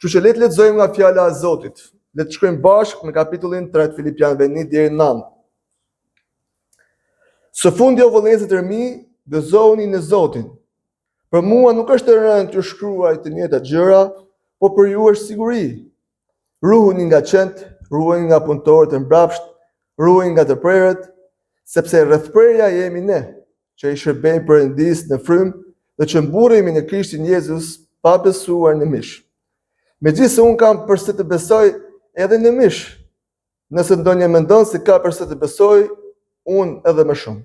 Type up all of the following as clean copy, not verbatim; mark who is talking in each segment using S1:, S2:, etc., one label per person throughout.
S1: Kështu që le të lexojmë nga fjala e Zotit. Le të shkojmë bashkë në kapitullin 3 Filipianëve 1 deri në 9. Së fundi o vëllezër e mi, gëzoni në Zotin. Për mua nuk është e rëndë të shkruaj të njëjta gjëra, por për ju është siguri. Ruhuni nga qend, ruhuni nga punëtorët e mbrapsht, ruhuni nga të prerët, sepse rreth prerja jemi ne, që i shërbejmë Perëndis në frymë dhe që mburremi në Krishtin Jezus pa besuar në mish. Megjithëse unë kam përse të besoj edhe në mish. Nëse ndonjë mendon se ka përse të besoj, unë edhe më shumë.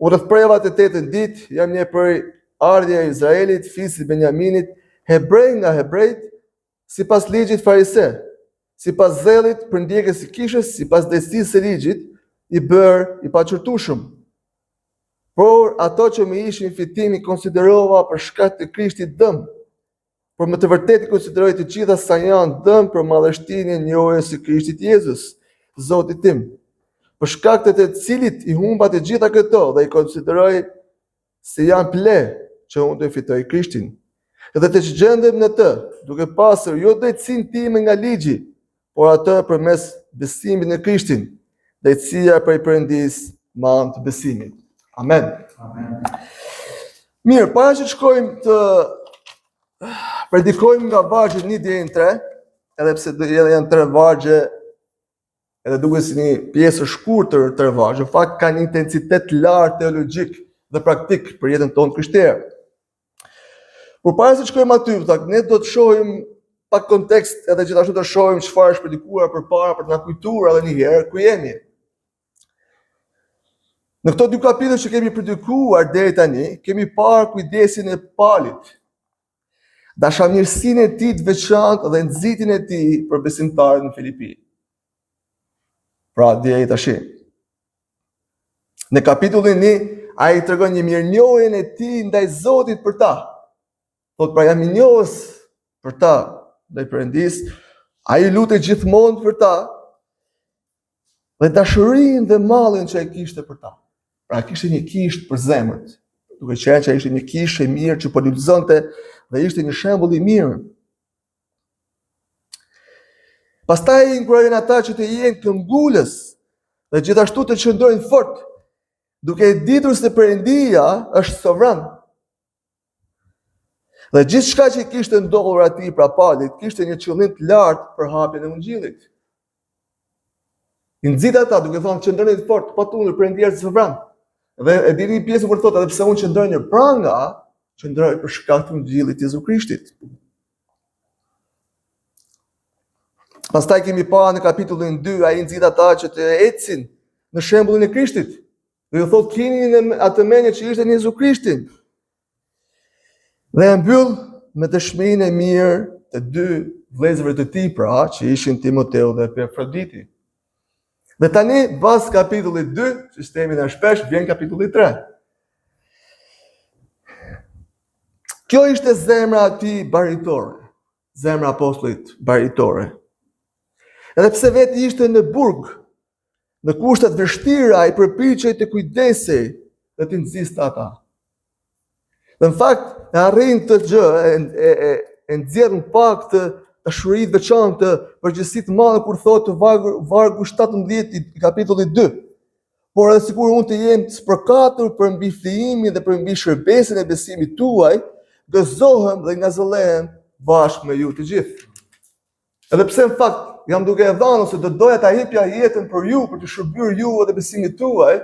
S1: U rreth prevat e 8 ditë jam një prej ardhja e Izraelit, fisi Benjaminit, hebrej nga hebrejt, sipas ligjit farise, sipas zellit për ndjekjes së kishës, sipas drejtësisë së ligjit, i bërë i paqërtueshëm. Por ato që më ishin fitimi konsiderova për shkak të Krishtit dëm. Por më të vërtetë konsideroj të gjitha sa janë dëm për madhështinë e njohjes së Krishtit Jezus, Zoti tim. Për shkak të cilit i humba të gjitha këto dhe i konsideroj se janë ple që unë të fitoj Krishtin. Edhe të që gjendem në të, duke pasur jo drejtësinë time nga ligji, por atë përmes besimit në Krishtin, drejtësia prej Perëndis me anë të besimit. Amen.
S2: Amen.
S1: Mirë, para që të shkojmë të predikojmë nga vargje 1 deri në 3, edhe pse janë 3 vargje, edhe duket si një pjesë e shkurtër 3 vargje, në fakt ka një intensitet lartë teologjik dhe praktik për jetën tonë krishtere. Por para se të shkojmë aty, ne do të shohim pak kontekst edhe gjithashtu të shohim çfarë është predikuar përpara për të na kujtuar edhe një herë ku jemi. Në këto 2 kapitull që kemi predikuar deri tani, kemi parë kujdesin e Palit, dashamirësinë e tij të veçantë dhe nxitjen e tij për besimtarët në Filipi. Pra, deri tash. Në kapitullin 1, ai tregon një mirënjohjen e tij ndaj Zotit për ta. Thotë pra jam i njohës për ta ndaj Perëndis, ai lutet gjithmonë për ta dhe dashurinë dhe mallin që ai kishte për ta. Pra kishte një kishë për zemrët, duke qenë që ai ishte një kishë e mirë që po lulëzonte dhe ishte një shembull i mirë. Pastaj i inkurajon ata që të jenë këmbgulës dhe gjithashtu të qëndrojnë fort, duke e ditur se Perëndia është sovran. Dhe gjithçka që kishte ndodhur atij pra Palit, kishte një qëllim të lartë për hapjen e Ungjillit. I nxit ata duke thënë qëndroni fort, patundur Perëndia është sovran. Dhe e dini pjesën kur thotë edhe pse unë qëndroj në pranga, qëndroj për shkak të Ungjillit të Jezu Krishtit. Pastaj kemi parë në kapitullin 2, ai nxit ata që të ecin në shembullin e Krishtit. Dhe ju thotë keni atë mendje që ishte në Jezu Krishtin. Dhe e mbyll me dëshminë e mirë të 2 vëllezërve të tij, pra, që ishin Timoteu dhe Epafroditi. Dhe tani, pas kapitullit 2, sistemi në shpesh, vjen kapitulli 3. Kjo ishte zemra ati baritore, zemra apostullit baritore. Edhe pse veti ishte në burg, në kushtet vështira, i përpiqej të kujdesej dhe të nxiste ata. Dhe në fakt, e arrin të gjë, e nxjerr në pak të dashuritë veçantë të përgjegjësitë të madhe kur thotë vargu 17 i kapitullit 2. Por edhe sikur unë të jem spërkatur për mbi flijimin dhe për mbi shërbesin e besimit tuaj, gëzohem dhe ngazëllehem bashkë me ju të gjithë. Edhe pse në fakt jam duke e dhënë ose do doja ta hipja jetën për ju, për të shërbyer ju dhe besimin tuaj,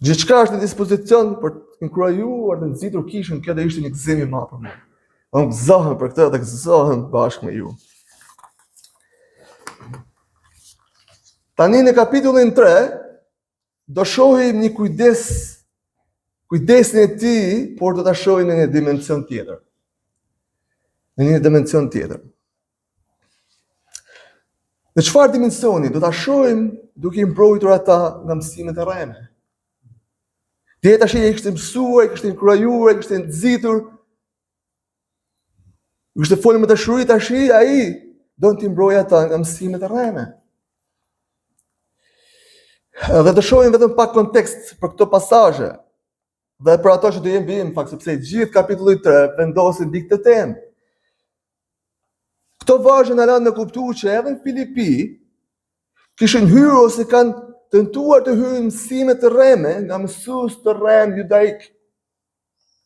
S1: gjithçka është në dispozicion për të inkurajuar dhe nxitur kishën, kjo do ishte një gëzim i madh për mua. Unë gëzohem për këtë dhe gëzohem bashkë me ju. Tani në kapitullin 3 do shohim një kujdesin e tij, por do ta shohim në një dimension tjetër. Në një dimension tjetër. Në çfarë dimensioni do ta shohim duke i mbrojtur ata nga mësimet e rreme. Dhe tash ai kishte mësuar, kishte inkurajuar, kishte nxitur, kishte folur me dashuri, tash ai don t'i mbrojë ata nga mësimet e rreme. Dhe të shohim vetëm pak kontekst për këto pasazhe. Dhe për ato që do jem vim, fakt sepse gjithë kapitulli 3 vendoset mbi këtë temë. Këto vargje na lanë me kuptuar që edhe në Filipi kishin hyrë ose kanë tentuar të hyrin mësime të rreme nga mësues të rrem judaik.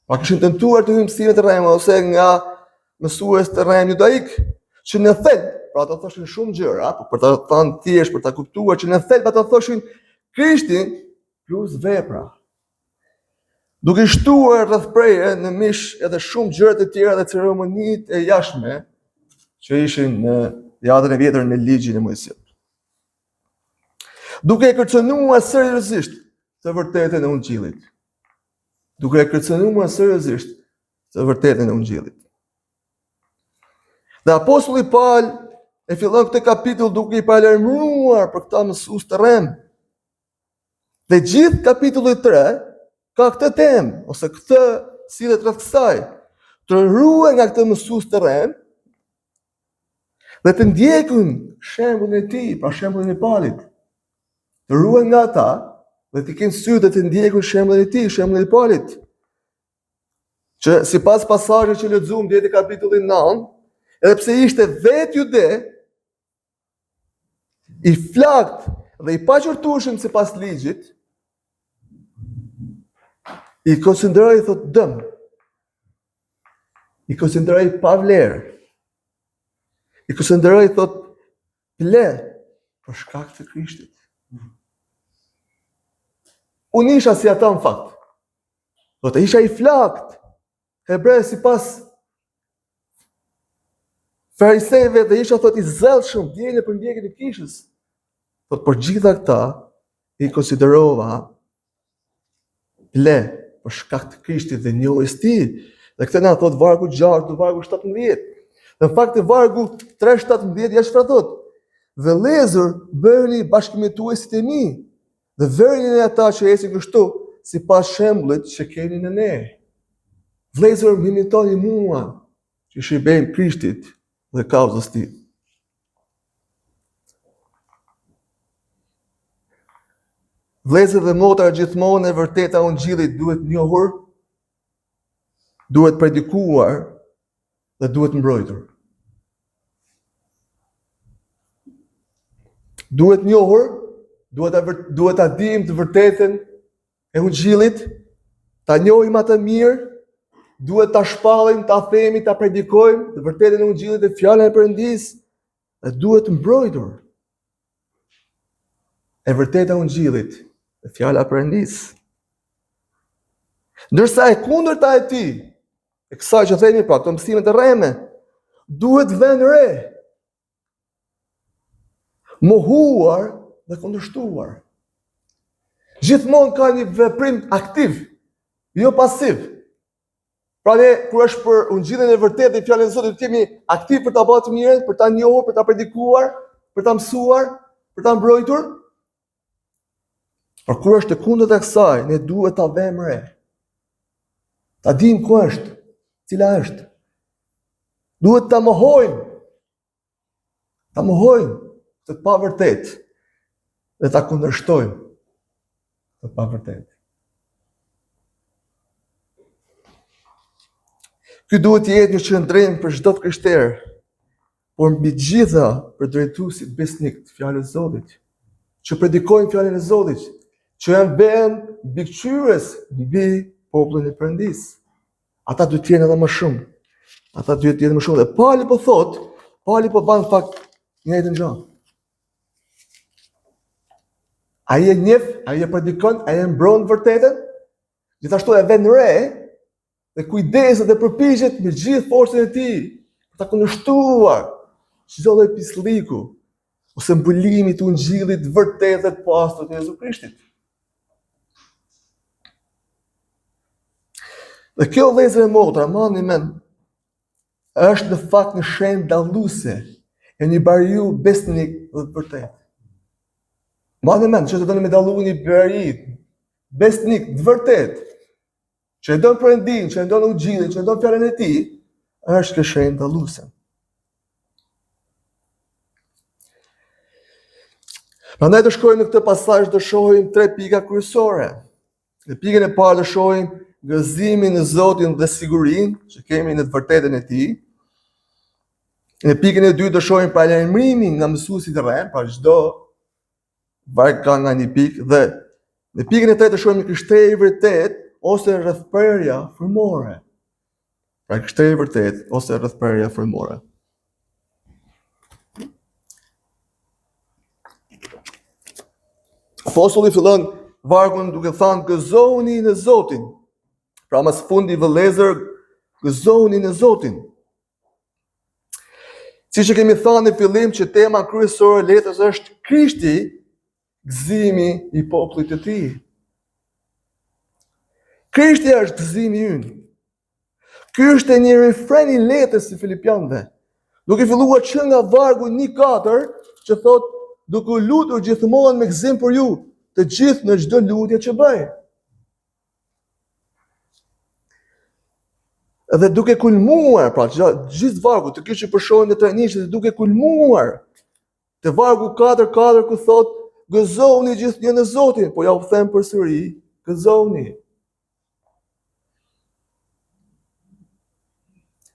S1: Pa kishin tentuar të hyrin mësime të rreme ose nga mësues të rrem judaik, që në thelb, pra ata thoshin shumë gjëra, për ta thënë thjesht për ta kuptuar që në thelb ata thoshin Krishti plus vepra. Duke shtuar rreth preje në mish edhe shumë gjëra të tjera dhe ceremonitë e jashtme që ishin në Jatën e Vjetër në ligjin e Mojsiut. Duke e kërcënuar seriozisht të vërtetën e Ungjillit. Duke e kërcënuar seriozisht të vërtetën e Ungjillit. Dhe apostulli Paul e fillon këtë kapitull duke i palërmëruar për këta mësues të rrem. Dhe gjithë kapitulli 3 ka këtë temë, ose këtë sillet rreth kësaj, të ruhen nga këtë mësues të rrem dhe të ndjekun shembullin e tij, pra shembullin e Paulit. Të ruhen nga ata dhe të kenë sy dhe të ndjekun shembullin e tij, shembullin e Paulit. Që sipas pasazhit që lexuam deri te kapitulli 9, edhe pse ishte vetë jude, i flakt dhe i paqërtueshëm sipas ligjit, i konsideroi thot dëm. I konsideroi pa vlerë. I konsideroi thot ple për shkak të Krishtit. Unë isha si ata në fakt. Thot isha i flakt. Hebrejë sipas farisejve dhe isha thot i zellshëm, djeni për ndjekjen e kishës. Thot për gjitha këta i konsiderova ple për shkak të Krishtit dhe njohjes tij. Dhe këtë na thot vargu 6 dhe vargu 17. Në fakt e vargu 3:17 ja çfarë thot? Vëllezër, bëheni bashkëmetuesit e mi, dhe vërini në ata që ecin kështu, sipas shembullit që keni në ne. Vëllezër, më imitoni mua, që shijbejmë Krishtit dhe kauzës tij. Vëllezër dhe motra, gjithmonë e vërteta e Ungjillit duhet njohur, duhet predikuar dhe duhet mbrojtur. Duhet njohur, duhet ta dim të vërtetën e Ungjillit, ta njohim atë mirë, duhet ta shpallim, ta themi, ta predikojmë të vërtetën e Ungjillit dhe fjalën e Perëndisë, dhe duhet mbrojtur. E vërteta e Ungjillit dhe fjala e Perëndisë. Ndërsa e kundërta e tij, e kësaj që themi pra, këto mësime të rreme, duhet vënë re, mohuar dhe kundërshtuar. Gjithmonë ka një veprim aktiv, jo pasiv. Pra ne, kur është për Ungjillin e vërtetë dhe fjalën e Zotit, jemi aktiv për ta bërë të mirën, për ta njohur, për ta predikuar, për ta mësuar, për ta mbrojtur. Por kur është e kundërta e kësaj, ne duhet ta vëmë re. Ta dim ku është, cila është. Duhet ta mohojmë. Ta mohojmë të pavërtet dhe ta kundërshtojmë të pavërtet. Ky duhet të jetë një qëndrim për çdo krishter, por mbi gjitha për drejtuesit besnik të fjalës së Zotit, që predikojnë fjalën e Zotit, që janë bën mbikëqyrës mbi popullin e Perëndisë. Ata duhet të jenë edhe më shumë. Ata duhet të jenë më shumë. Dhe Pali po bën fakt një njëjtën gjë. Ai e njeh, ai e predikon, ai e mbron vërtetën, gjithashtu e vën re dhe kujdeset dhe përpiqet me gjithë forcën e tij për ta kundërshtuar çdo lloj pislliku ose mbulimi të Ungjillit të vërtetë dhe të pastër të Jezu Krishtit. Dhe kjo vëllezër e motra, mani mend, është në fakt një shenjë dalluese e një bariu besnik dhe të vërtetë. Mani mend, që të doni me dallu një bari besnik të vërtetë, që e don Perëndin, që e don Ungjillin, që e don fjalën e tij, është kjo shenjë dalluese. Prandaj të shkojmë në këtë pasazh të shohim 3 pika kryesore. Në pikën e parë të shohim gëzimin në Zotin dhe sigurinë që kemi në të vërtetën e tij. Në pikën e dytë do shohim pra lajmërimin nga mësuesit e rrem, pra çdo varg ka nga një pikë, dhe në pikën e tretë do shohim krishterë i vërtet ose rrethpërja frymore. Pra krishterë i vërtet ose rrethpërja frymore. Apostulli fillon vargun duke thënë gëzoni në Zotin. Pra mas fundi vëllezër, gëzoni në Zotin. Siç e kemi thënë në fillim që tema kryesore e letrës është Krishti, gëzimi i popullit të tij. Krishti është gëzimi ynë. Ky është një refren i letrës së Filipianëve, duke filluar që nga vargu 1:4, që thotë duke lutur gjithmonë me gëzim për ju, të gjithë në çdo lutje që bëj. Dhe duke kulmuar, pra gjithë vargu të kishë përshojnë në trajnishtë, dhe duke kulmuar të vargu 4:4 ku thot gëzoni gjithë një në Zotin, po ja u them përsëri, gëzoni.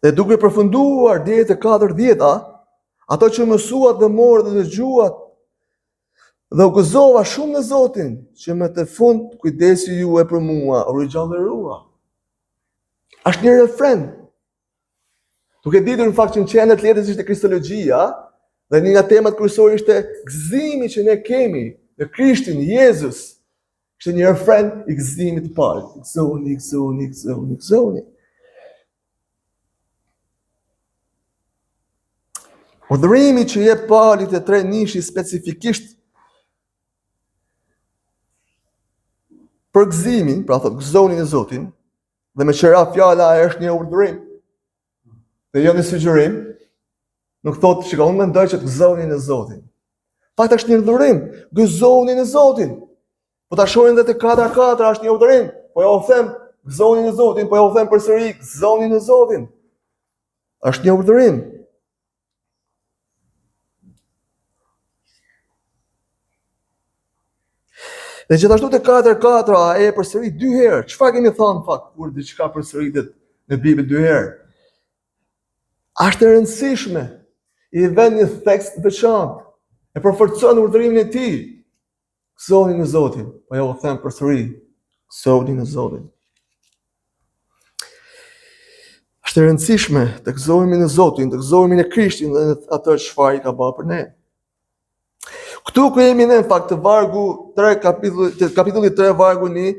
S1: Dhe duke përfunduar deri te 4:10, ato që mësuat dhe morët dhe dëgjuat dhe u gëzova shumë në Zotin, që më të fund kujdesi ju e për mua, u ringjallërua. Është një refren. Duke ditur në fakt që në qendër të letrës ishte kristologjia, dhe një nga temat kryesore ishte gëzimi që ne kemi në Krishtin, Jezus. Ishte një refren i gëzimit të parë. Gëzoni, gëzoni, gëzoni, gëzoni. Urdhërimi që jep Pauli te tre nishi specifikisht për gëzimin, pra thot gëzoni në Zotin, dhe me qëra fjala është një urdhërim, dhe jo një sugjerim, nuk thot që unë mendoj që të gëzoni në Zotin. Fakt është një urdhërim, gëzoni në Zotin. Po ta shohim edhe te 4:4 është një urdhërim, po ja u them gëzoni në Zotin, po ja u them përsëri gëzoni në Zotin. Është një urdhërim. Dhe gjithashtu te 4:4 e përsëri 2 herë. Çfarë kemi thënë në fakt kur diçka përsëritet në Bibël 2 herë? Është e rëndësishme, i vën një tekst veçantë, e përforcon urdhërimin e tij. Gëzoni në Zotin, po ja u them përsëri, gëzoni në Zotin. Është e rëndësishme të gëzohemi në Zotin, të gëzohemi në Krishtin dhe në atë çfarë i ka bërë për ne. Këtu ku jemi në fakt të vargu 3, kapitulli 3, vargu 1,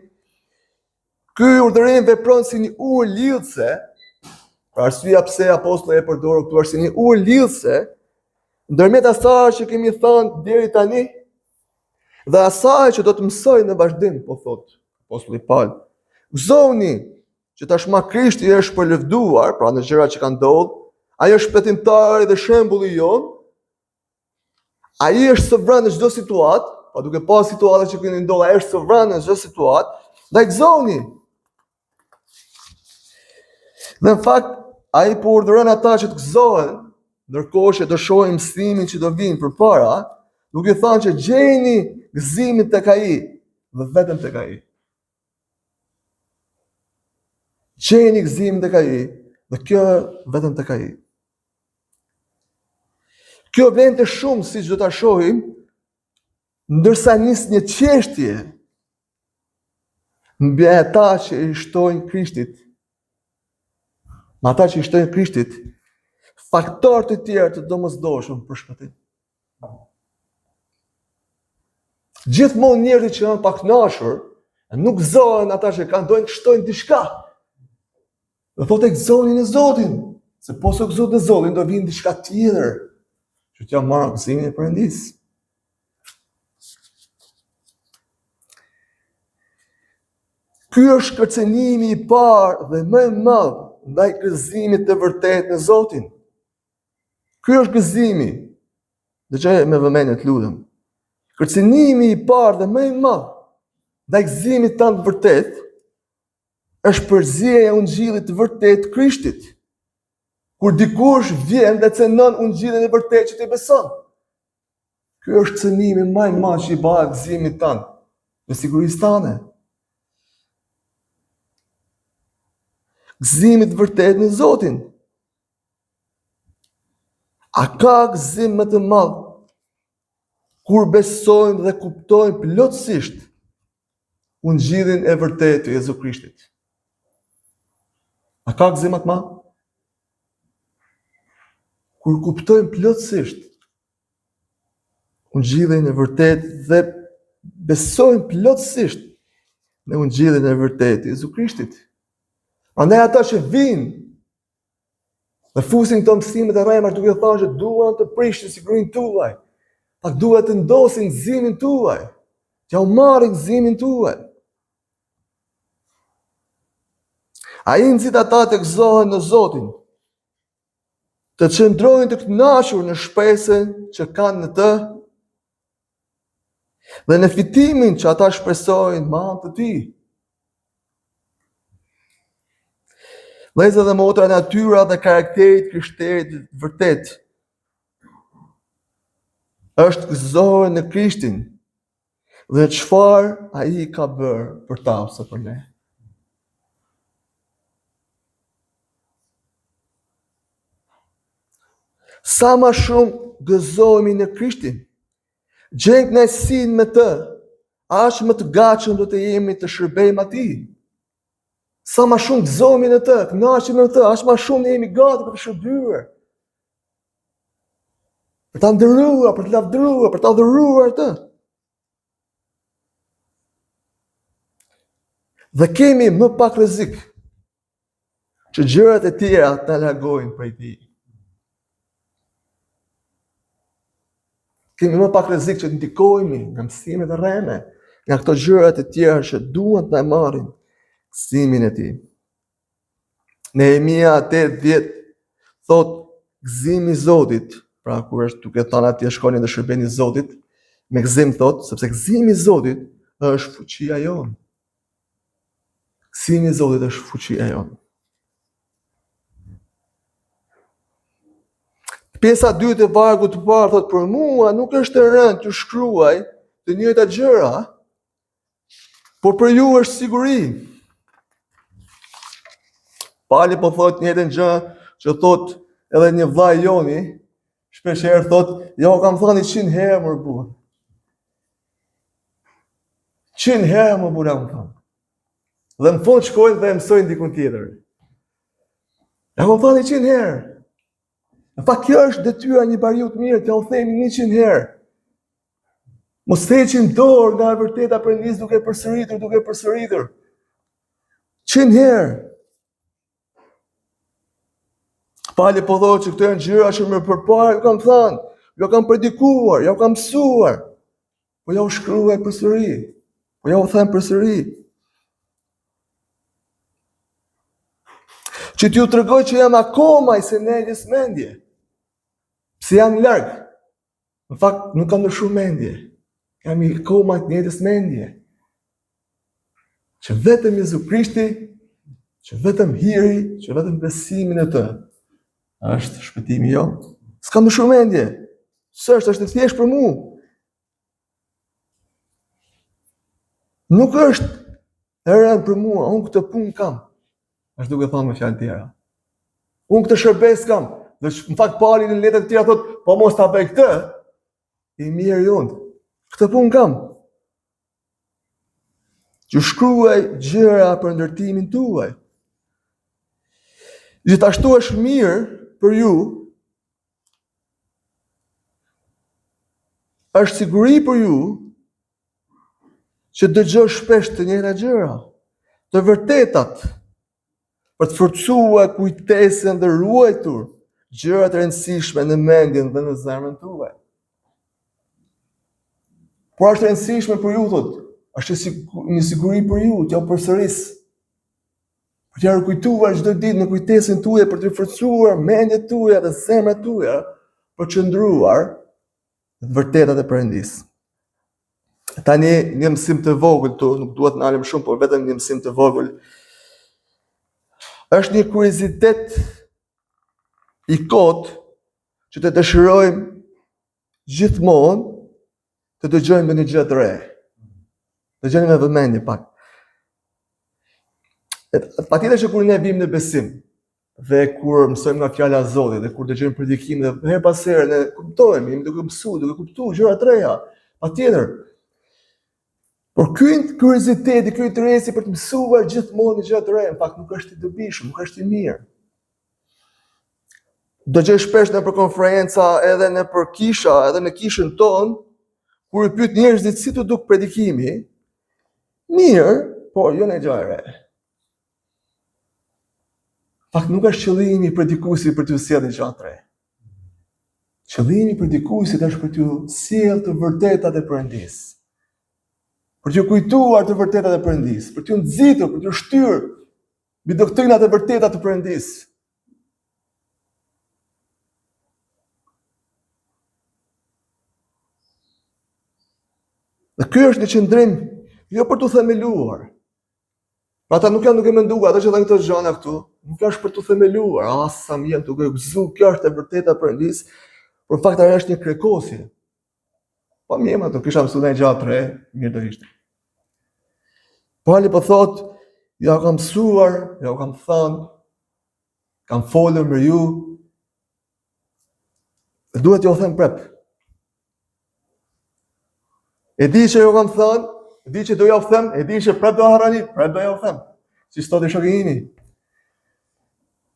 S1: ky urdhërim vepron si një urë lidhëse, për arsyeja pse apostulli e përdorur këtu është si një urë lidhëse, ndërmjet asaj që kemi thënë deri tani, dhe asaj që do të mësoj në vazhdim, po thot apostulli Paul. Gëzoni që tashmë Krishti është përlëvduar, pra në gjërat që kanë ndodhur, ai është shpëtimtari dhe shembulli jon. Ai është sovran në çdo situatë, pa duke pas situata që kanë ndodhur, ai është sovran në çdo situatë, dhe gëzoni. Dhe në fakt, ai po urdhëron ata që të gëzohen, ndërkohë që do shohim mësimin që do vinë përpara, duke thënë që gjeni gëzimin tek ai dhe vetëm tek ai. Gjeni gëzimin tek ai dhe kjo vetëm tek ai. Kjo vlen të shumë, siç do ta shohim, ndërsa nis një çështje mbi ata që i shtojnë Krishtit. Me ata që i shtojnë Krishtit, faktorë të tjerë të domosdoshëm për shpëtim. Gjithmonë njerëzit që janë pakënaqur, nuk gëzohen ata që kanë dojnë të shtojnë diçka. Do thotë gëzoni në Zotin, se po se gëzohet në Zotin do vinë diçka tjetër. Që t'ja marrë gëzimin e Perëndis. Ky është kërcënimi i parë dhe më i madh ndaj gëzimit të vërtetë në Zotin. Ky është gëzimi. Dëgjoj me vëmendje të lutem. Kërcënimi i parë dhe më i madh ndaj gëzimit tanë të vërtetë është përzierja e ungjillit të vërtetë të Krishtit. Kur dikush vjen dhe cënon ungjillin e vërtetë që ti beson. Ky është cënimi më i madh që i bëhet gëzimit tan, në sigurisë tane. Gëzimi i vërtetë në Zotin. A ka gëzim më të madh kur besojmë dhe kuptojmë plotësisht ungjillin e vërtetë të Jezu Krishtit? A ka gëzim më të madh? Kur kuptojmë plotësisht ungjillin e vërtetë dhe besojmë plotësisht në ungjillin e vërtetë të Jezu Krishtit. Prandaj ata që vinë dhe fusin këto mësime të rremash duke thënë se duan të prishin sigurinë tuaj, pak duhet të ndosin gëzimin tuaj, që u marrin gëzimin tuaj. Ai nxit ata të gëzohen në Zotin, të qëndrojnë të kënaqur në shpresën që kanë në të dhe në fitimin që ata shpresojnë me anë të tij. Vëllezër dhe motra, natyra dhe karakteri i krishterit vërtet është gëzohen në Krishtin dhe çfarë ai ka bërë për ta ose për ne. Sa më shumë gëzohemi në Krishtin, gjejmë kënaqësinë me të, aq më të gatshëm do të jemi të shërbejmë atij. Sa më shumë gëzohemi në të, kënaqemi në të, aq më shumë ne jemi gati për të shërbyer. Për ta ndëruar, për të lavdëruar, për ta adhuruar të. Dhe kemi më pak rrezik që gjërat e tjera të largojnë prej tij. Kemi më pak rrezik që të ndikohemi nga mësimet e rreme, nga këto gjërat e tjera që duan të na marrin gëzimin e tij. Nehemia 8:10 thot gëzimi i Zotit, pra kur është duke thënë atje shkoni dhe shërbeni Zotit, me gëzim thot, sepse gëzimi i Zotit është fuqia jonë. Gëzimi i Zotit është fuqia jonë. Pjesa 2 e vargut të parë thot për mua nuk është e rëndë të shkruaj të njëjtat gjëra, por për ju është siguri. Pali po thot njëjtën gjë që thot edhe një vllai joni, shpesh herë thot, jo kam thënë 100 herë më burr. 100 herë më burr kam thënë. Dhe në fund shkojnë dhe mësojnë dikun tjetër. Ja kam thënë 100 herë. Në fakt kjo është detyra një bariu të mirë, t'ja u themi 100 herë. Mos heqim dorë nga e vërteta Perëndis duke përsëritur. 100 herë. Pali po thotë që këto janë gjëra që më përpara ju kam thënë, ju kam predikuar, ju kam mësuar. Po ja u shkruaj përsëri. Po ja u them përsëri. Që t'ju tregoj që jam akoma i seneljes mendje. Pse jam larg. Në fakt nuk kam ndryshuar mendje. Jam i akoma të njëjtës mendje. Që vetëm Jezu Krishti, që vetëm hiri, që vetëm besimin e të është shpëtimi jon. S'kam ndryshuar mendje. Është thjesht për mua. Nuk është e rëndë për mua, unë këtë punë kam. Është duke thënë me fjalë tjera. Unë këtë shërbes kam. Dhe në fakt Pali në letrat e tjera thot, po mos ta bëj këtë, i mirë jonë. Këtë punë kam. Që shkruaj gjëra për ndërtimin tuaj. Gjithashtu është mirë për ju, është siguri për ju, që dëgjosh shpesh të njëjta gjëra, të vërtetat, për të forcuar kujtesën dhe ruajtur gjërat e rëndësishme në mendjen dhe në zemrën tuaj. Por është e rëndësishme për ju, thot, është një siguri për ju, t'ja u përsëris, për t'ja rikujtuar çdo ditë në kujtesën tuaj, për të forcuar mendjet tuaja dhe zemrat tuaja, për të qëndruar në vërtetat e Perëndis. Tani një mësim të vogël, nuk duhet të ndalem shumë, por vetëm një mësim të vogël. Është një kuriozitet i kot që të dëshirojmë gjithmonë të dëgjojmë në një gjë të re. Dëgjoni me vëmendje pak. Patjetër që kur ne vim në besim, Dhe kur mësojmë nga fjala e Zotit dhe kur dëgjojmë predikim dhe her pas here ne kuptojmë, jemi duke mësuar, duke kuptuar gjëra të reja. Patjetër. Por ky kurioziteti, ky interesi për të mësuar gjithmonë gjëra të reja, në fakt nuk është i dobishëm, nuk është i mirë. Dëgjoj shpesh nëpër konferenca, edhe nëpër kisha, edhe në kishën tonë, kur i pyet njerëzit si të duk predikimi, mirë, por jo në gjë e re. Fakt nuk është qëllimi i predikuesit për t'ju sjellë gjëra të re. Qëllimi i predikuesit është për t'ju sjellë të vërtetat e Perëndis. Për t'ju kujtuar të vërtetat e Perëndis, për t'ju nxitur, për t'ju shtyrë mbi doktrinat e vërteta të Perëndis. Dhe ky është një qëndrim jo për t'u themeluar. Pra ata nuk janë duke menduar, ata që thënë këto gjëra këtu, nuk është për t'u themeluar, sa më janë duke gëzuar, kjo është e vërteta e Perëndis, por fakti është një krekosje. Po mirë, ato kisha mësuar një gjë të re, mirë do ishte. Pali po thotë, ja kam mësuar, ja kam thënë, kam folur me ju, dhe duhet t'ju them prap. E di që ju kam thënë, e di që do ja u them, e di që prap do harroni, prap do ja u them. Si sot e shoku imi.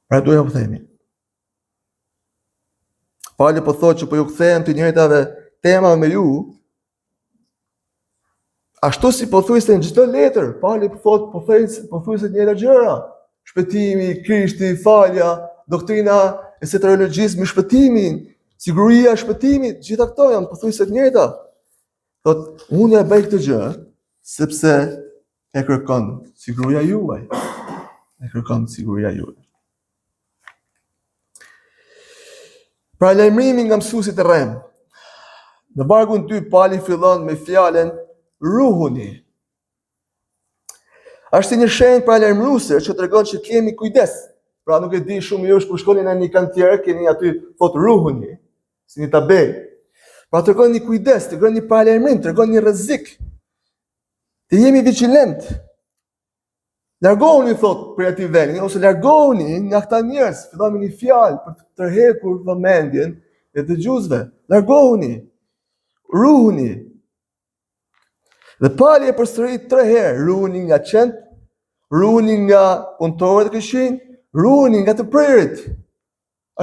S1: Prap do ja u themi. Pali po thotë që po ju kthehem të njëjtave tema me ju. Ashtu si pothuajse në çdo letër, Pali po thotë pothuajse të njëjta gjëra. Shpëtimi, Krishti, falja, doktrina e soteriologjisë me shpëtimin, siguria e shpëtimit, gjitha këto janë pothuajse të njëjta. Thotë, unë e bëj këtë gjë sepse e kërkon siguria juaj. E kërkon siguria juaj. Pra lajmërimi nga mësuesit e rrem. Në vargun 2 Pali fillon me fjalën ruhuni. Është një shenjë paralajmëruese që tregon që kemi kujdes. Pra nuk e di shumë ju kur shkoni në një kantier, keni aty thot ruhuni, si një tabelë. Pra tregon një kujdes, tregon një paralajmërim, tregon një rrezik. Të jemi vigjilent. Largohuni thot për aty vendi, ose largohuni nga këta njerëz, fillon me një fjalë për të tërhequr vëmendjen e dëgjuesve. Largohuni. Ruhuni. Dhe Pali e përsërit 3 herë, ruhuni nga qend, ruhuni nga punëtorët e këshin, ruhuni nga të prerët.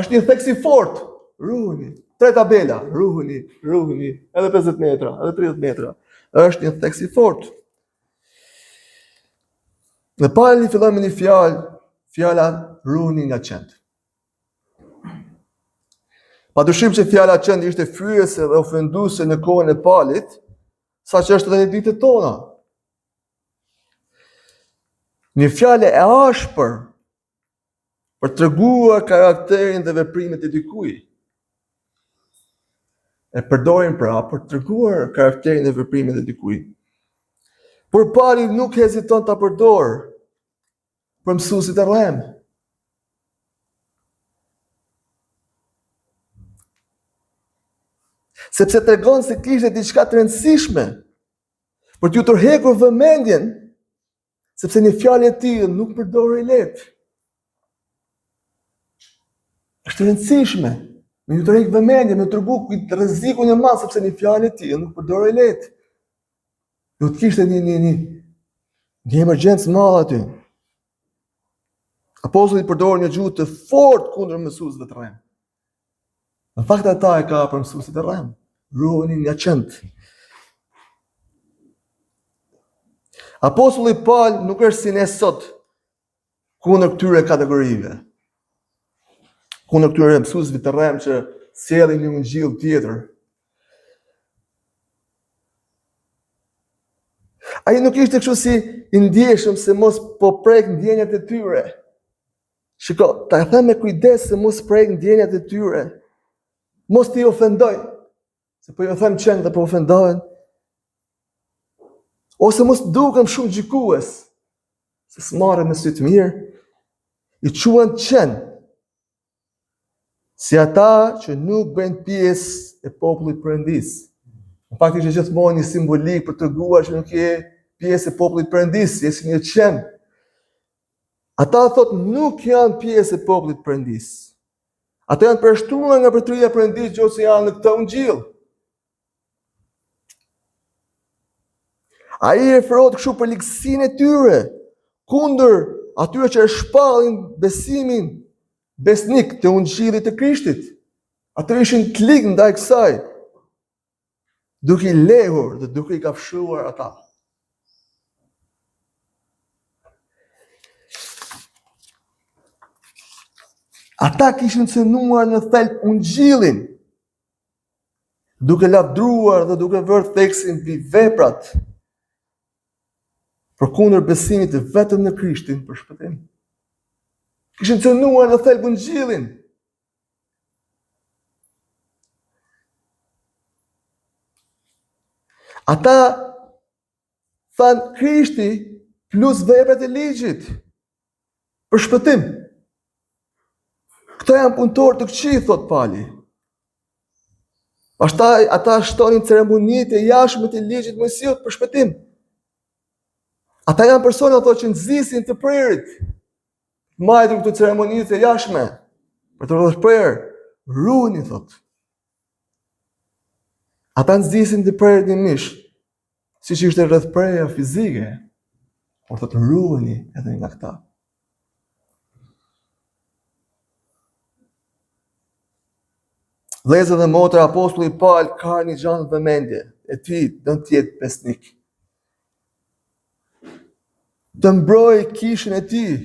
S1: Është një theks i fortë, ruhuni. 3 tabela, ruhuni, edhe 50 metra, edhe 30 metra. Është një theks i fortë. Dhe Pali fillon me një fjala ruhuni nga qend. Padyshim që fjala qend ishte fyese dhe ofenduese në kohën e Palit, saqë është edhe në ditët tona. Një fjalë e ashpër për treguar karakterin dhe veprimet e dikujt. E përdorin pra për treguar karakterin dhe veprimet e dikujt. Por Pali nuk heziton ta përdor për mësuesit e rrem. Sepse tregon se kishte diçka të rëndësishme për t'ju tërhequr vëmendjen, sepse një fjalë e tillë nuk përdorë i lehtë. Është e rëndësishme, me ju tërheq vëmendjen, me tregu rrezikun e madh, sepse një fjalë e tillë nuk përdorë i lehtë. Do të kishte një emergjencë madhe aty. Apostulli përdor një gjuhë të fortë kundër mësuesve të rrem. Në fakt ata e ka për mësuesit e rrem. Ruhuni nga qend. Apostulli Paul nuk është si ne sot kundër këtyre kategorive. Kundër këtyre mësuesve të rrem që sjellin një ungjillë tjetër. Ai nuk ishte kështu si i ndjeshëm se mos po prek ndjenjat e tyre. Shiko, ta them me kujdes se mos prek ndjenjat e tyre. Mos t'i ofendoj, se po ju them qenë dhe po ofendohen. Ose mos dukem shumë gjykues, se s'marrën me sy të mirë, i quhen qenë, si ata që nuk bëjnë pjesë e popullit Perëndis. Në fakt ishte gjithmonë një simbolik për treguar që nuk je pjesë e popullit Perëndis, je si një qenë. Ata thot nuk janë pjesë e popullit Perëndis. Ata janë përshtuar nga përtria e Perëndis ose janë në këtë Ungjil. Ai referohet kështu për ligësinë e tyre kundër atyre që e shpallin besimin besnik të Ungjillit të Krishtit. Ata ishin të ligë ndaj kësaj, duke i lehur dhe duke i kafshuar ata. Ata kishin cënuar në thelb Ungjillin, duke lavdruar dhe duke vërë theksin mbi veprat përkundër besimit të vetëm në Krishtin për shpëtim. Kishin cënuar në thelb Ungjillin. Ata thanë Krishti plus veprat e ligjit për shpëtim. Këta janë punëtorë të këqij, thot Pali. Pastaj ata shtonin ceremonitë e jashtme të ligjit Mojsiut për shpëtim. Ata janë persona thot që nxisin të prerit. Majtën këto ceremonitë e jashtme për të rreth prerë. Ruani thot. Ata nxisin të prerit në mish, siç ishte rreth prerja fizike, por thot ruani edhe nga këta. Vëllezër dhe motra, apostulli Paul ka një gjë në vëmendje e tij, do të jetë besnik. Të mbrojë kishën e tij,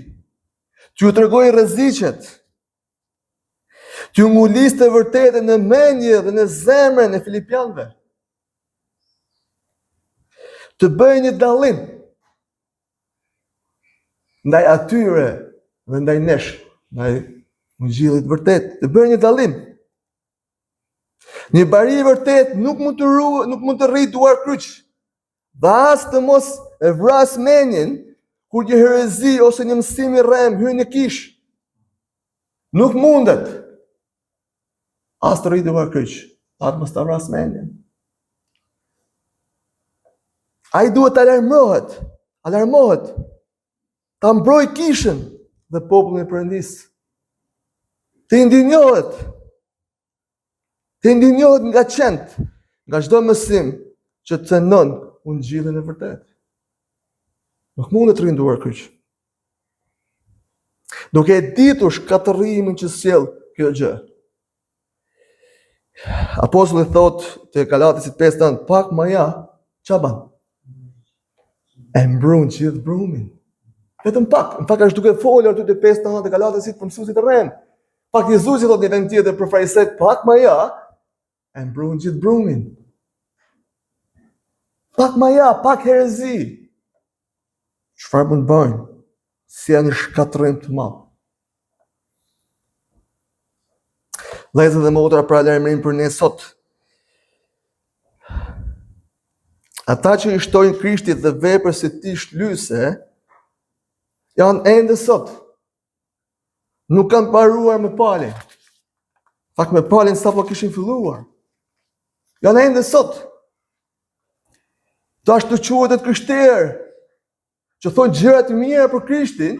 S1: t'ju tregojë rreziqet, t'ju nguliste vërtetën në mendje dhe në zemrën e filipianëve. Të bëjë një dallim ndaj atyre dhe ndaj nesh, ndaj Ungjillit vërtet, të bëjë një dallim. Një bari i vërtet nuk mund të rrijë duar kryq, dhe as të mos e vras mendjen kur një herezi ose një mësim i rrem hyn në kishë. Nuk mundet as të rrijë duar kryq, as mos të vras mendjen. Ai duhet të alarmohet, ta mbrojë kishën dhe popullin e Perëndis. Të indinjohet nga qend, nga çdo mësim që të cënon Ungjillin e vërtet. Nuk mund të rrinduar kryq. Duke e ditur shkatërrimin që sjell kjo gjë. Apostulli thot te Galatisit 5:9, pak më ja, ç'a bën? E mbrun gjithë brumin. Vetëm pak, në fakt është duke folur aty te 5:9 te Galatisit për mësuesit e rrem. Pak Jezusi thot në vend tjetër për fariseut, pak më ja, e mbrun gjithë brumin. Pak më ja, pak herezi. Çfarë mund bëjnë? Si janë shkatërrim të madh. Vëllezër dhe motra, pra lajmërim për ne sot. Ata që i shtojnë Krishtit dhe veprës së tij shlyese, janë ende sot. Nuk kanë paruar me Palin. Fakt me Palin sapo kishin filluar. Janë ende sot. Do ashtu quhet të krishterë, që thonë gjëra të mira për Krishtin,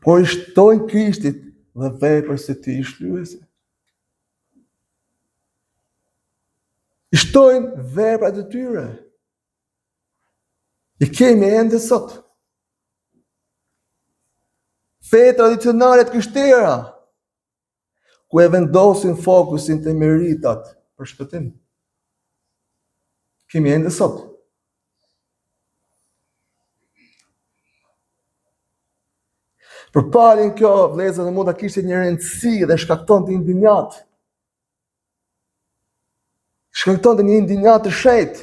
S1: por i shtojnë Krishtit dhe veprës së tij shlyese. I shtojnë veprat e tyre. I kemi ende sot. Fe tradicionale të krishterë, ku e vendosin fokusin te meritat për shpëtim. Kemi ende sot. Për Palin kjo, vëllezër dhe motra, kishte një rëndësi dhe shkaktonte indinjat. Shkaktonte një indinjat të shejtë.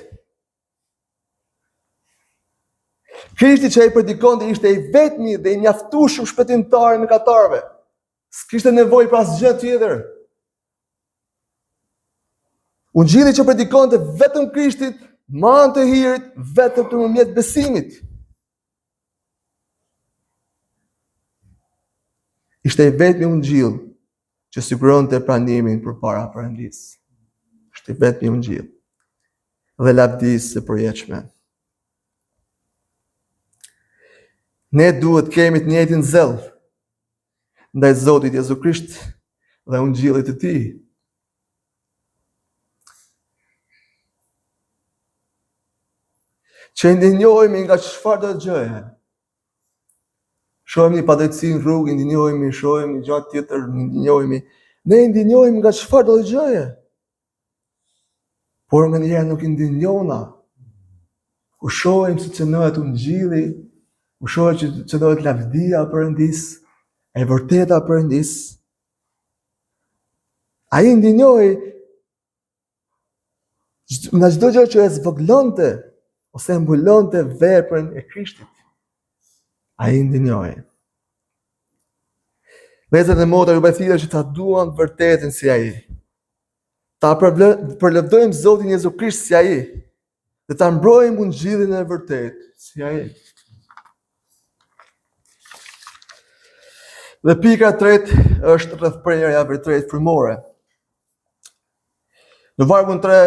S1: Krishti që ai predikonte ishte i vetmi dhe i mjaftueshëm shpëtimtar në mëkatarëve. S'kishte nevojë për asgjë tjetër. Ungjilli që predikonte vetëm Krishtit, me anë të hirit, vetëm përmjet besimit. Ishte i vetmi Ungjill që siguronte pranimin përpara Perëndis. Ishte i vetmi Ungjill dhe lavdisë së përjetshme. Ne duhet kemi të njëjtin zell ndaj Zotit Jezu Krisht dhe ungjillit të Tij. Që ndinjohemi nga çfarë do gjëje. Shohim një padrejtësi në rrugë, ndinjohemi, shohim një gjë tjetër, ndinjohemi. Ne ndinjohemi nga çfarë do gjëje. Por më njëherë nuk ndinjona. U shohim se ç'nohet ungjilli, u shohim që ç'nohet lavdia Perëndis, e vërteta Perëndis. Ai ndinjohej nga çdo gjë që e zvoglonte ose mbulonte veprën e Krishtit. Ai ndinjohej. Vëzhgjet e motra ju bëjë që ta duan vërtetën si ai. Ta përlëvdojmë Zotin Jezu Krisht si ai. Dhe ta mbrojmë ungjillin e vërtetë si ai. Dhe pika e tretë është rreth prerja e vërtetë frymore. Në vargun 3,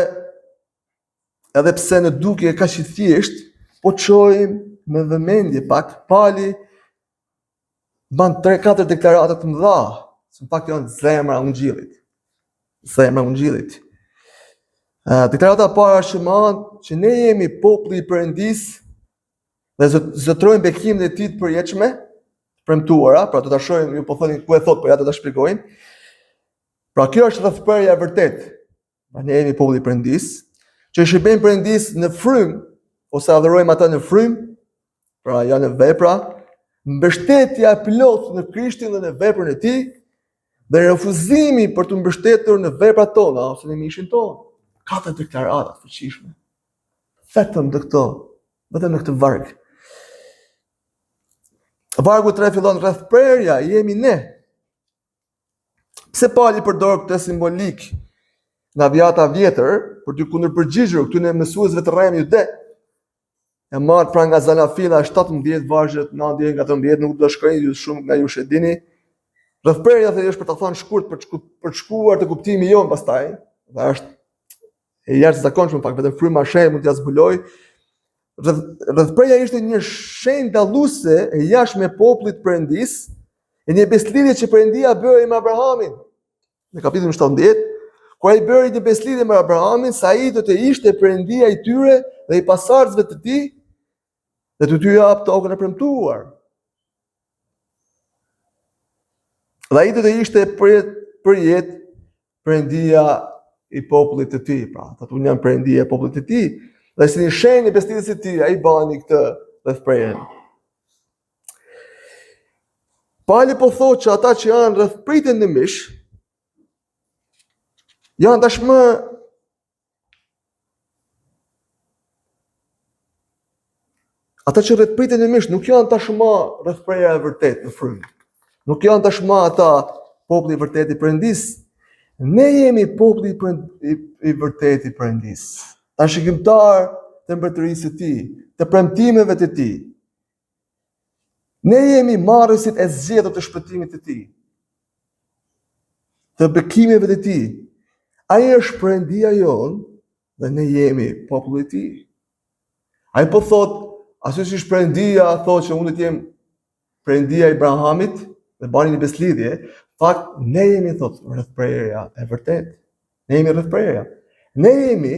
S1: edhe pse në dukje kaq i thjesht, po çojmë me vëmendje pak, Pali ban 3-4 deklarata të mëdha, që në fakt janë zemra e ungjillit. Zemra e ungjillit. Deklarata e para shëman që ne jemi populli i Perëndis dhe zotrojmë bekimin e Tij të përjetshme, premtuara, pra do ta shohim, ju po thoni ku e thot, po ja do ta shpjegojmë. Pra kjo është rrethpërja e vërtetë. Ne jemi populli i Perëndis, që shërbejmë Perëndis në frym, ose adhurojmë ata në frym, pra janë në vepra, mbështetja e plotë në Krishtin dhe në veprën e Tij, dhe refuzimi për të mbështetur në veprat tona ose në mishin tonë. 4 deklarata të fuqishme. Vetëm në këtë varg. Vargu 3 fillon rreth prerja, jemi ne. Pse Pali përdor këtë simbolik nga vjata vjetër për të kundërpërgjigjur këtyre mësuesve të rrem jude? E marr pra nga Zanafila 17 vargjet 9 nga 13, nuk do të shkoj ju shumë nga ju e dini. Rreth prerja thjesht për ta thënë shkurt për të shkuar te kuptimi jon pastaj, dhe është e jashtëzakonshme pak vetëm fryma shembull mund t'ia zbuloj. Rreth prerja ishte një shenjë dalluese e jashtme e popullit Perëndis, e një beslidhje që Perëndia bëri me Abrahamin. Në kapitullin 17, kur ai bëri një beslidhje me Abrahamin, se ai do të ishte Perëndia i tyre dhe i pasardhësve të tij, dhe të tyre hap tokën e premtuar. Dhe ai do të ishte për jetë Perëndia i popullit të Tij, pra, ata janë Perëndia e popullit të Tij, dhe si një shenjë e beslidhjes së Tij, ai bani këtë rrethprerje. Pali po thotë që ata që janë rreth pritën në mish, janë tashmë ata që rreth pritën në mish nuk janë tashmë rrethprerja e vërtetë në frymë. Nuk janë tashmë ata populli i vërtetë i Perëndis. Ne jemi populli i vërtetë i Perëndis. Ta shikimtar të mbretërisë së Tij, të premtimeve të Tij. Ne jemi marrësit e zgjedhur të shpëtimit të Tij, të bekimeve të Tij. Ai është Perëndia jonë dhe ne jemi populli i Tij. Ai po thot, ashtu siç Perëndia thotë që unë do të jem Perëndia e Abrahamit dhe bani një beslidhje, fakt ne jemi thot rrethprerja e vërtetë. Ne jemi rrethprerja. Ne jemi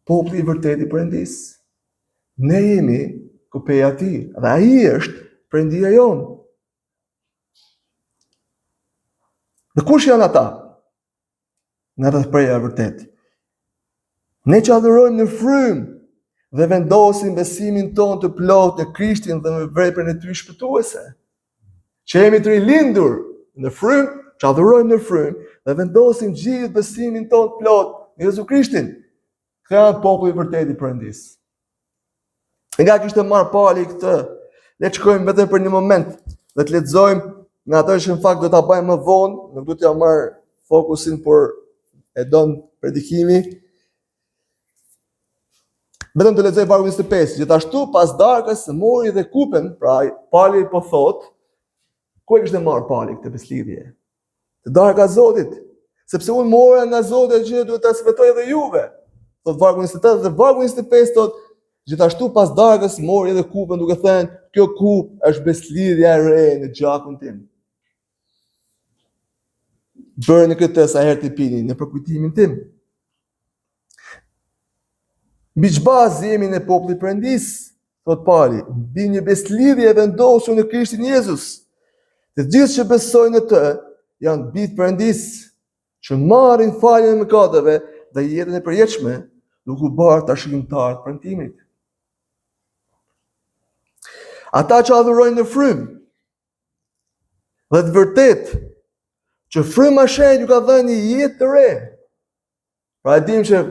S1: populli i vërtetë i Perëndis. Ne jemi kupeja e Tij, dhe ai është Perëndia jonë. Dhe kush janë ata? Nga rrethprerja e vërtetë. Ne që adhurojmë në frymë dhe vendosim besimin tonë të plotë në Krishtin dhe në veprën e Tij shpëtuese. Që jemi të rilindur në frymë, që adhurojmë në frymë dhe vendosim gjithë besimin tonë të plotë në Jezu Krishtin. Këto janë populli i vërtetë i Perëndis. Nga kishte marrë Pali këtë, le të shkojmë vetëm për një moment dhe të lexojmë nga ato që në fakt do ta bëjmë më vonë, nuk do t'ja marr fokusin, por e don predikimi. Vetëm të lexoj vargun 25. Gjithashtu pas darkës mori dhe kupen, pra Pali po thot, ku e kishte marrë Pali këtë beslidhje? Të darka e Zotit, sepse unë mora nga Zoti që duhet ta svetoj edhe juve. Thot vargu 28 dhe vargu 25 thot, Gjithashtu pas darkës mori edhe kupën duke thënë, kjo kupë është beslidhja e re në gjakun tim. Bërni këtë sa herë të pini në përkujtimin tim. Mbi ç'bazë jemi në populli i Perëndis, thot Pali, mbi një beslidhje e vendosur në Krishtin Jezus. Të gjithë që besojnë në të janë bitë Perëndis, që marrin faljen e mëkateve dhe jetën e përjetshme, duke u bërë tashmëtar të premtimit. Ata që adhurojnë në frymë, dhe të vërtet që fryma e shenjtë ju ka dhënë një jetë të re. Pra e dim që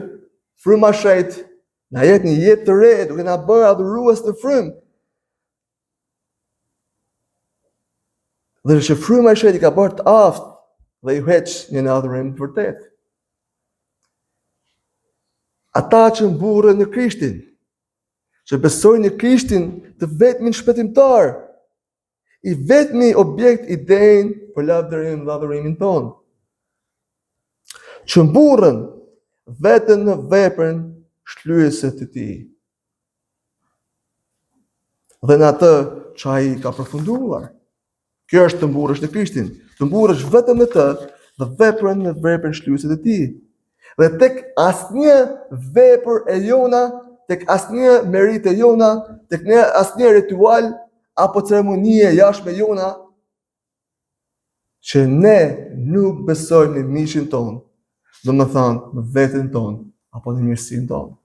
S1: fryma e shenjtë na jep një jetë të re, duke na bërë adhurues të frymë. Dhe që fryma e shenjtë ka bërë të aftë dhe i heq një në adhurim të vërtet. Ata që mburren në Krishtin, që besojnë në Krishtin të vetmin shpëtimtar, i vetmi objekt i denj për lavdërimin dhe adhurimin tonë. Që mburren vetëm në veprën shlyese të tij. Dhe në atë që ai ka përfunduar. Kjo është të mburresh në Krishtin, të mburresh vetëm në të dhe veprën shlyese të tij. Dhe tek asnjë vepër e jona, tek asnjë merit e jona, tek asnjë ritual apo ceremonie jashtme jona, që ne nuk besojmë në mishin tonë, do më thanë në veten tonë, apo në mirësinë tonë.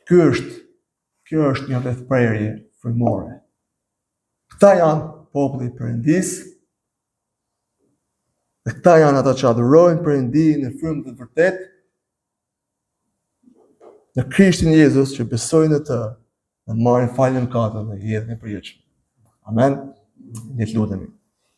S1: Kjo është një vethprerje frymore. Këta janë populli i Perëndis, dhe këta janë ata që adhurojnë Perëndin në frymë të vërtet, në Krishtin Jezus që besojnë në të dhe marrin faljen e mëkateve dhe jetën e përjetshme. Amen. Ne lutemi.